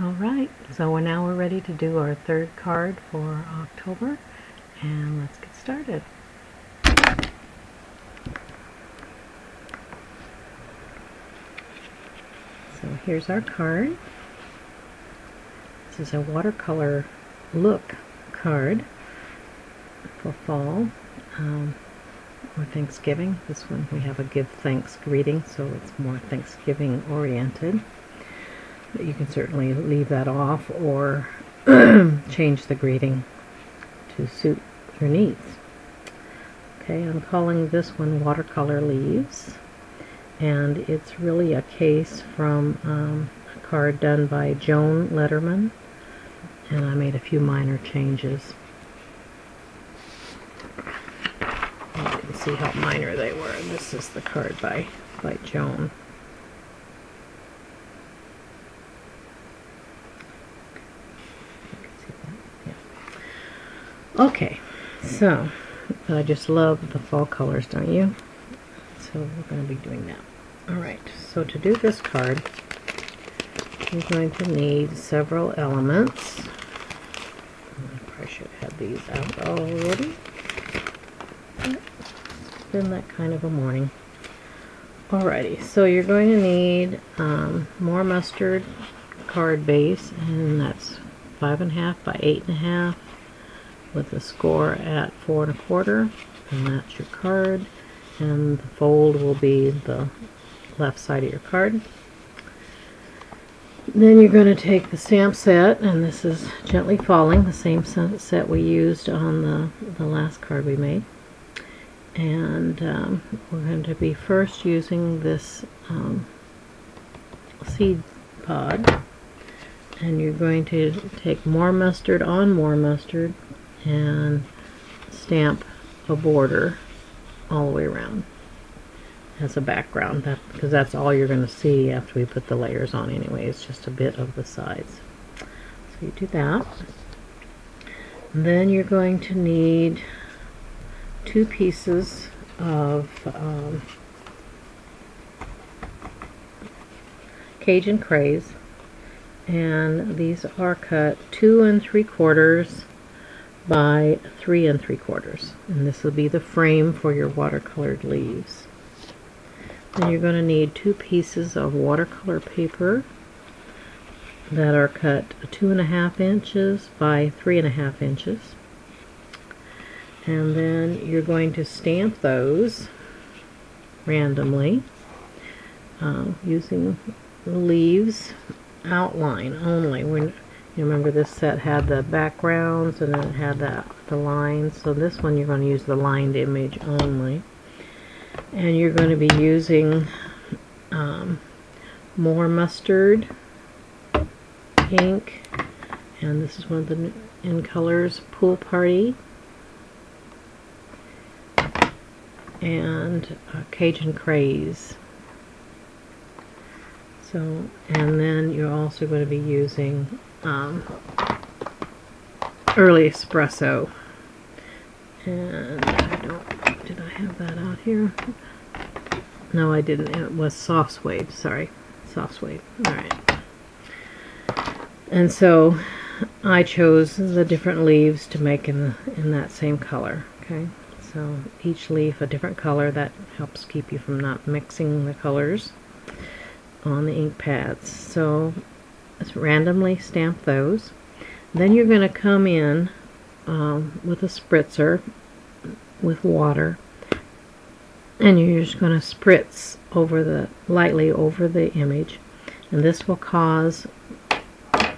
Alright, so we're ready to do our third card for October, and let's get started. So here's our card. This is a watercolor look card for fall or Thanksgiving. This one we have a give thanks greeting, so it's more Thanksgiving oriented. But you can certainly leave that off or change the greeting to suit your needs. Okay, I'm calling this one Watercolor Leaves, and it's really a case from a card done by Joan Letterman, and I made a few minor changes. You can see how minor they were. This is the card by Joan. Okay, so I just love the fall colors, don't you? So we're going to be doing that. Alright, so to do this card, you're going to need several elements. I probably should have these out already. It's been that kind of a morning. Alrighty, so you're going to need more mustard card base, and that's 5.5 by 8.5. with a score at 4 1/4, and that's your card, and the fold will be the left side of your card. Then you're going to take the stamp set, and this is Gently Falling, the same set we used on the last card we made, and we're going to be first using this seed pod, and you're going to take more mustard on more mustard and stamp a border all the way around as a background, because that's all you're going to see after we put the layers on anyway. It's just a bit of the sides. So you do that. And then you're going to need 2 pieces of Cajun craze, and these are cut 2 3/4 by 3 3/4, and this will be the frame for your watercolored leaves. Then you're going to need 2 pieces of watercolor paper that are cut 2.5 inches by 3.5 inches, and then you're going to stamp those randomly using the leaves outline only. You remember this set had the backgrounds and then it had the lines, so this one you're going to use the lined image only. And you're going to be using more mustard ink, and this is one of the in colors Pool Party, and Cajun Craze. So, and then you're also going to be using Early Espresso, and did I have that out here? No, I didn't. It was Soft Suede. Sorry, Soft Suede. All right. And so I chose the different leaves to make in that same color. Okay, so each leaf a different color. That helps keep you from not mixing the colors on the ink pads. So let's randomly stamp those. Then you're going to come in with a spritzer with water, and you're just going to spritz lightly over the image, and this will cause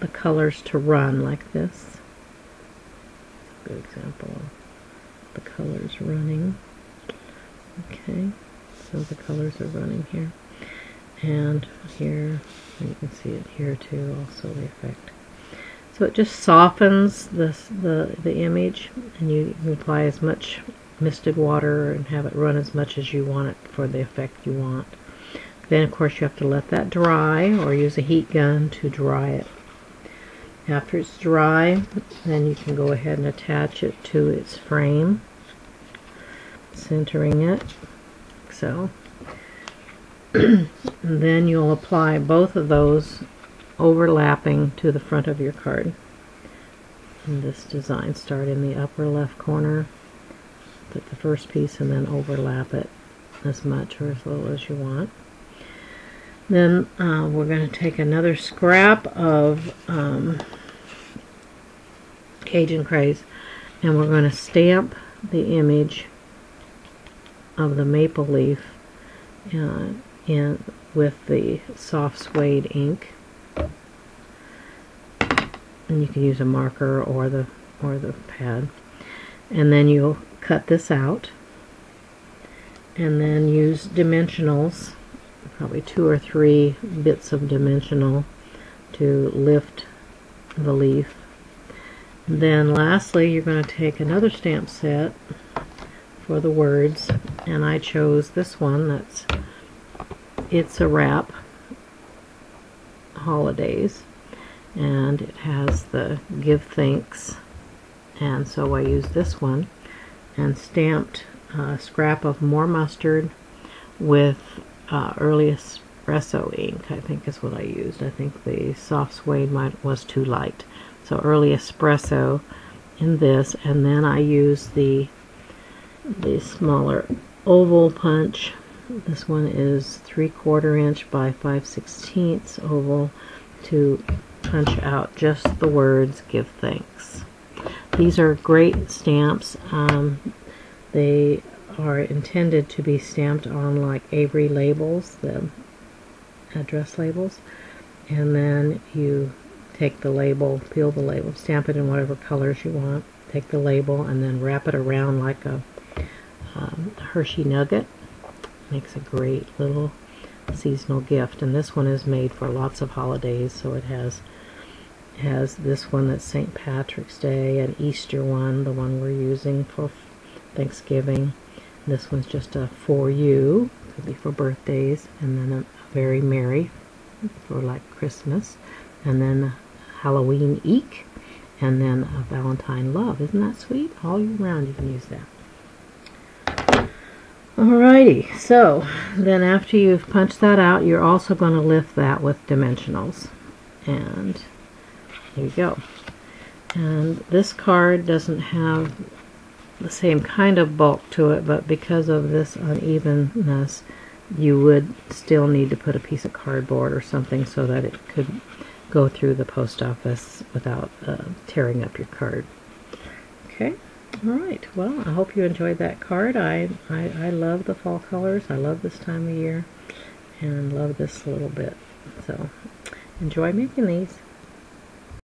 the colors to run like this. Good example of the colors running. Okay, so the colors are running here and here, and you can see it here too, also the effect. So it just softens the image, and you can apply as much misted water and have it run as much as you want it for the effect you want. Then of course you have to let that dry, or use a heat gun to dry it. After it's dry, then you can go ahead and attach it to its frame, centering it, so. And then you'll apply both of those overlapping to the front of your card. In this design, start in the upper left corner, put the first piece, and then overlap it as much or as little as you want. Then we're going to take another scrap of Cajun Craze, and we're going to stamp the image of the maple leaf in with the soft suede ink. And you can use a marker or the pad. And then you'll cut this out, and then use dimensionals, probably 2 or 3 bits of dimensional to lift the leaf. Then lastly, you're going to take another stamp set for the words, and I chose this one. It's a wrap holidays, and it has the give thanks, and so I used this one and stamped a scrap of more mustard with early espresso ink, I think is what I used. I think the soft suede was too light, so early espresso in this, and then I used the smaller oval punch. This one is 3/4 inch by 5/16 oval to punch out just the words give thanks. These are great stamps. They are intended to be stamped on like Avery labels, the address labels, and then you take the label, peel the label, stamp it in whatever colors you want, take the label and then wrap it around like a Hershey nugget. Makes a great little seasonal gift, and this one is made for lots of holidays, so it has this one that's St. Patrick's Day, an Easter one, the one we're using for Thanksgiving. This one's just a for you, could be for birthdays, and then a very merry for like Christmas, and then a Halloween eek, and then a Valentine love. Isn't that sweet? All year round you can use that. Alrighty, so then after you've punched that out, you're also going to lift that with dimensionals, and there you go. And this card doesn't have the same kind of bulk to it, but because of this unevenness, you would still need to put a piece of cardboard or something so that it could go through the post office without tearing up your card. Okay. Alright, well, I hope you enjoyed that card. I love the fall colors. I love this time of year, and love this a little bit. So, enjoy making these.